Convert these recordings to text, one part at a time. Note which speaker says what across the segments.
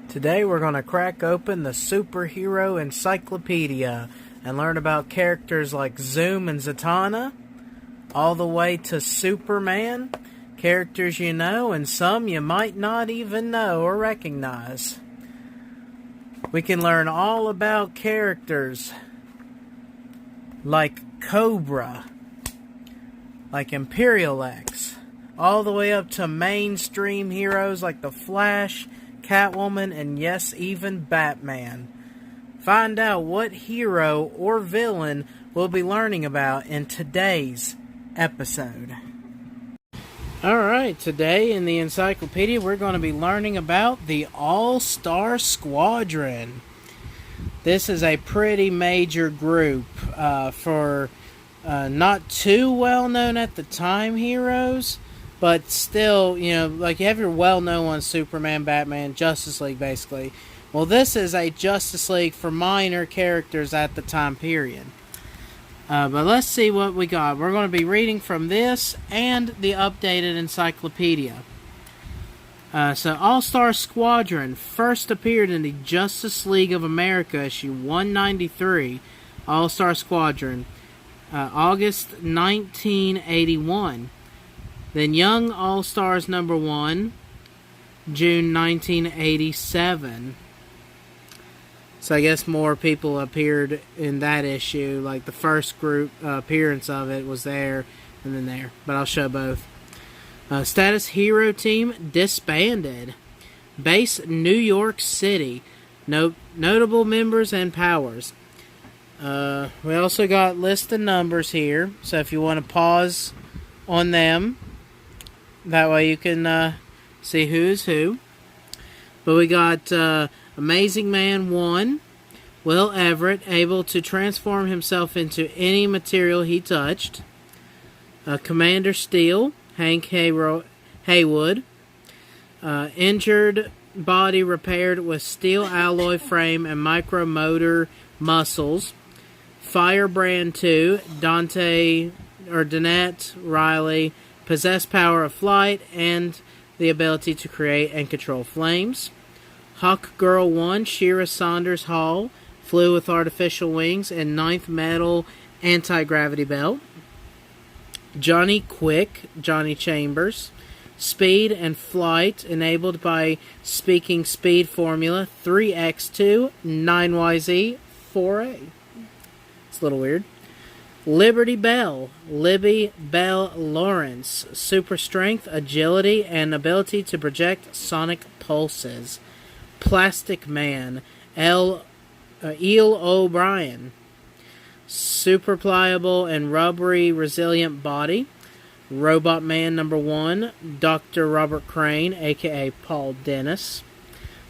Speaker 1: Today we're going to crack open the Superhero Encyclopedia and learn about characters like Zoom and Zatanna, all the way to Superman, characters you know and some you might not even know or recognize. We can learn all about characters like Cobra, like Imperial X, all the way up to mainstream heroes like the Flash, Catwoman, and yes, even Batman. Find out what hero or villain we'll be learning about in today's episode. Alright, today in the encyclopedia we're going to be learning about the All-Star Squadron. This is a pretty major group for not too well known at the time heroes, but still, you know, like you have your well-known ones, Superman, Batman, Justice League, basically. Well, this is a Justice League for minor characters at the time period. But let's see what we got. We're going to be reading from this and the updated encyclopedia. So, All-Star Squadron first appeared in the Justice League of America, issue 193, All-Star Squadron, August 1981. Then Young All-Stars number 1, June 1987. So I guess more people appeared in that issue. Like the first group appearance of it was there and then there. But I'll show both. Status Hero Team disbanded. Base New York City. Notable members and powers. We also got list of numbers here. So if you want to pause on them, that way you can see who's who. But we got Amazing Man 1, Will Everett, able to transform himself into any material he touched. Commander Steel, Hank Haywood, injured body repaired with steel alloy frame and micromotor muscles. Firebrand 2, Donette Riley, possessed power of flight and the ability to create and control flames. Hawk Girl 1, Shira Saunders Hall, flew with artificial wings and 9th metal anti-gravity belt. Johnny Quick, Johnny Chambers, speed and flight enabled by speaking speed formula 3x2 9yz 4a. It's a little weird. Liberty Bell, Libby Bell Lawrence, super strength, agility, and ability to project sonic pulses. Plastic Man, Eel O'Brien, super pliable and rubbery resilient body. Robot Man number 1, Dr. Robert Crane, aka Paul Dennis.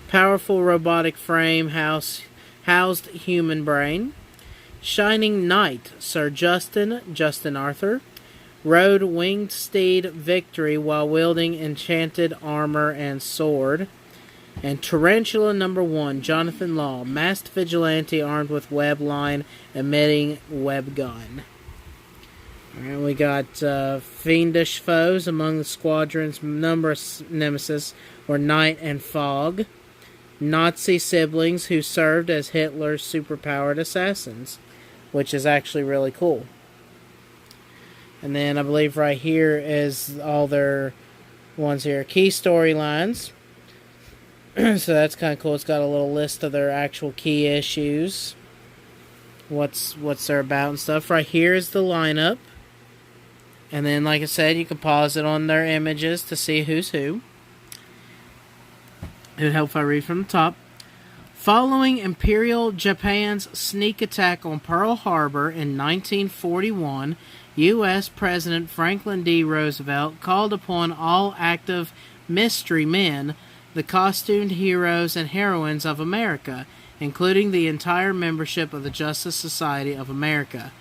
Speaker 1: Powerful robotic frame housed human brain. Shining Knight, Sir Justin Arthur, rode winged steed Victory while wielding enchanted armor and sword. And Tarantula number 1, Jonathan Law, masked vigilante armed with web line emitting web gun. Alright, we got fiendish foes among the squadron's numerous nemesis were Night and Fog, Nazi siblings who served as Hitler's superpowered assassins, which is actually really cool. And then I believe right here is all their ones here. Key storylines. So that's kind of cool. It's got a little list of their actual key issues. What's they're about and stuff. Right here is the lineup. And then, like I said, you can pause it on their images to see who's who. It would help if I read from the top. Following Imperial Japan's sneak attack on Pearl Harbor in 1941, U.S. President Franklin D. Roosevelt called upon all active mystery men, the costumed heroes and heroines of America, including the entire membership of the Justice Society of America,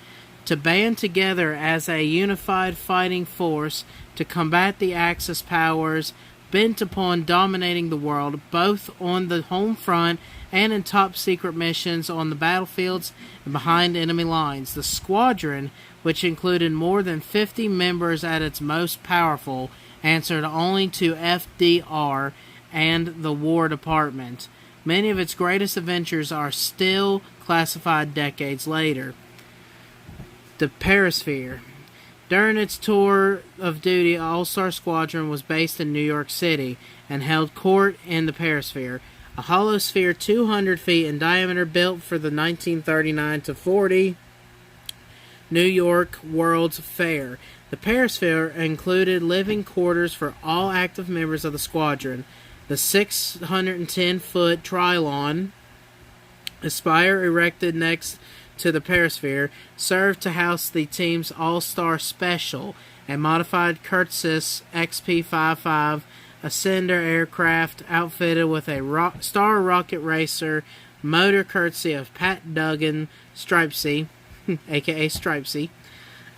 Speaker 1: to band together as a unified fighting force to combat the Axis powers bent upon dominating the world, both on the home front and in top-secret missions on the battlefields and behind enemy lines. The squadron, which included more than 50 members at its most powerful, answered only to FDR and the War Department, Many of its greatest adventures are still classified decades later. The Perisphere. During its tour of duty, All-Star Squadron was based in New York City and held court in the Perisphere, a hollow sphere 200 feet in diameter built for the 1939-40 New York World's Fair. The Perisphere included living quarters for all active members of the squadron. The 610-foot Trilon, a spire erected next to the Perisphere, served to house the team's All-Star Special, a modified Curtiss XP-55 Ascender aircraft outfitted with a Star Rocket Racer motor courtesy of Pat Duggan Stripesy, a.k.a. Stripesy,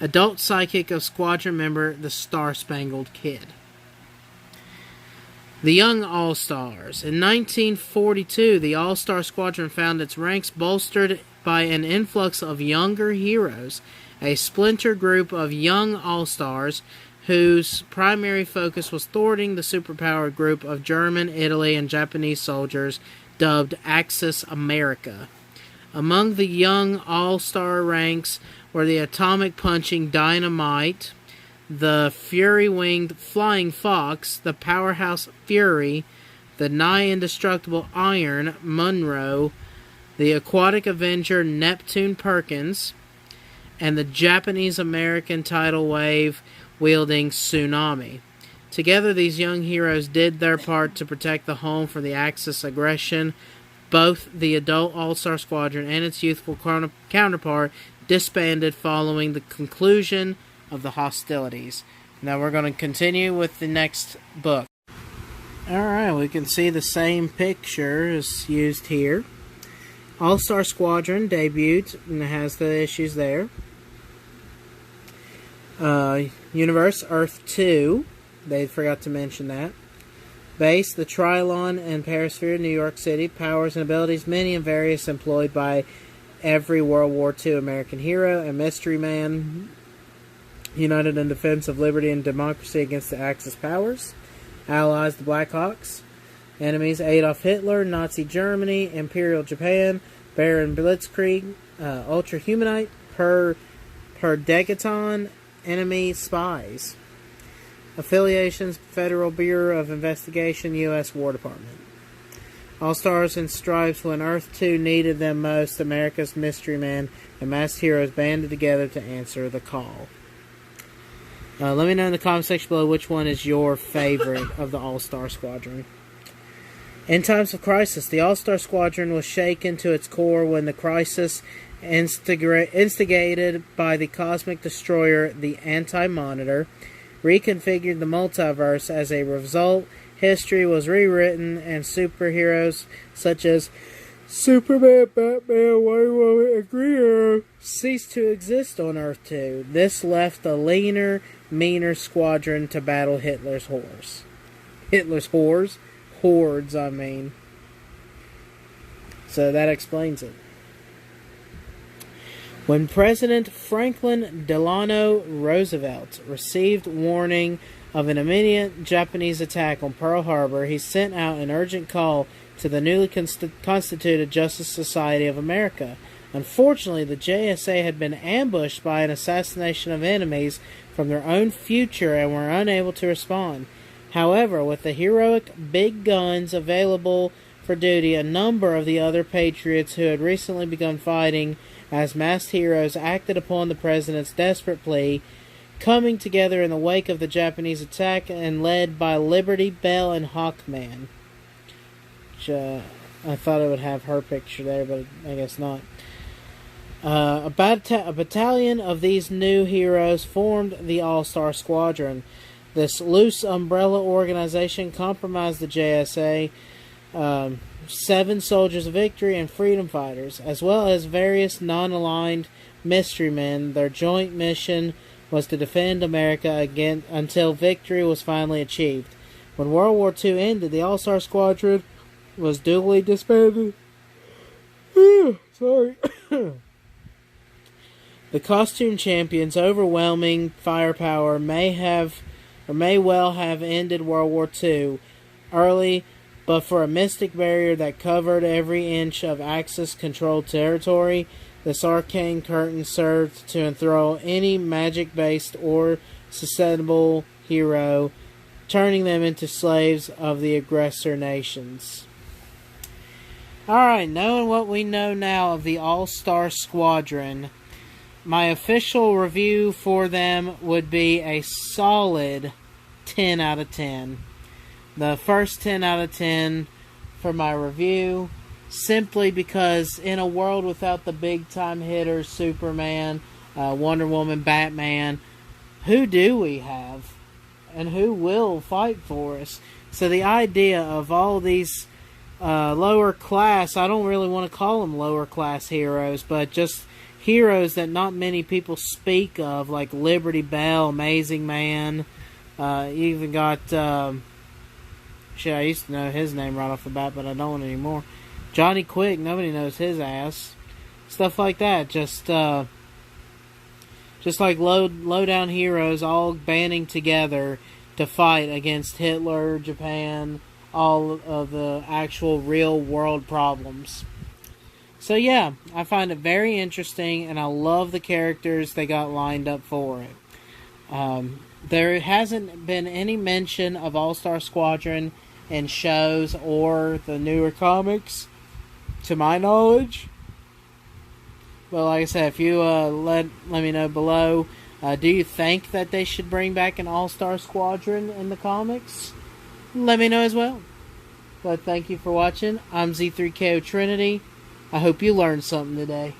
Speaker 1: adult psychic of squadron member the Star Spangled Kid. The Young All-Stars. In 1942, the All-Star Squadron found its ranks bolstered by an influx of younger heroes, a splinter group of young All-Stars whose primary focus was thwarting the superpowered group of German, Italy, and Japanese soldiers dubbed Axis America. Among the young All-Star ranks were the atomic-punching Dynamite, the Fury-winged Flying Fox, the powerhouse Fury, the nigh-indestructible Iron Monroe, the aquatic Avenger Neptune Perkins, and the Japanese-American tidal wave-wielding Tsunami. Together, these young heroes did their part to protect the home from the Axis aggression. Both the adult All-Star Squadron and its youthful counterpart disbanded following the conclusion of the hostilities. Now we're going to continue with the next book. Alright, we can see the same picture is used here. All-Star Squadron debuted, and it has the issues there. Universe, Earth 2. They forgot to mention that. Base, the Trilon and Perisphere, New York City. Powers and abilities, many and various, employed by every World War II American hero. And Mystery Man, united in defense of liberty and democracy against the Axis powers. Allies, the Blackhawks. Enemies, Adolf Hitler, Nazi Germany, Imperial Japan, Baron Blitzkrieg, Ultra Humanite, Perdegaton, Enemy Spies. Affiliations, Federal Bureau of Investigation, U.S. War Department. All-Stars and Stripes, when Earth 2 needed them most, America's Mystery Man and masked heroes banded together to answer the call. Let me know in the comment section below which one is your favorite of the All-Star Squadron. In times of crisis, the All-Star Squadron was shaken to its core when the crisis, instigated by the cosmic destroyer, the Anti-Monitor, reconfigured the multiverse. As a result, history was rewritten and superheroes such as Superman, Batman, Wonder Woman, and Green Arrow ceased to exist on Earth 2. This left a leaner, meaner squadron to battle Hitler's hordes. Hitler's whores? Hordes, I mean. So that explains it. When President Franklin Delano Roosevelt received warning of an imminent Japanese attack on Pearl Harbor, he sent out an urgent call to the newly constituted Justice Society of America. Unfortunately, the JSA had been ambushed by an assassination of enemies from their own future and were unable to respond. However, with the heroic big guns available for duty, a number of the other patriots who had recently begun fighting as masked heroes acted upon the president's desperate plea, coming together in the wake of the Japanese attack and led by Liberty Bell and Hawkman. Which, I thought it would have her picture there, but I guess not. A battalion of these new heroes formed the All-Star Squadron. This loose umbrella organization comprised the JSA, 7 soldiers of victory and freedom fighters, as well as various non-aligned mystery men. Their joint mission was to defend America again until victory was finally achieved. When World War II ended, the All-Star Squadron was duly disbanded. Sorry. The costume champions' overwhelming firepower may well have ended World War II early, But for a mystic barrier that covered every inch of Axis-controlled territory, this arcane curtain served to enthrall any magic-based or susceptible hero, turning them into slaves of the aggressor nations. Alright, knowing what we know now of the All-Star Squadron, my official review for them would be a solid 10 out of 10. The first 10 out of 10 for my review, simply because in a world without the big-time hitters, Superman, Wonder Woman, Batman, who do we have? And who will fight for us? So the idea of all these lower class, I don't really want to call them lower class heroes, but just heroes that not many people speak of, like Liberty Bell, Amazing Man. You even got, shit, I used to know his name right off the bat, but I don't anymore. Johnny Quick, nobody knows his ass. Stuff like that, just like low down heroes all banding together to fight against Hitler, Japan, all of the actual real world problems. So yeah, I find it very interesting, and I love the characters they got lined up for it. There hasn't been any mention of All-Star Squadron in shows or the newer comics, to my knowledge. But like I said, if you let me know below, do you think that they should bring back an All-Star Squadron in the comics? Let me know as well. But thank you for watching. I'm Z3KO Trinity. I hope you learned something today.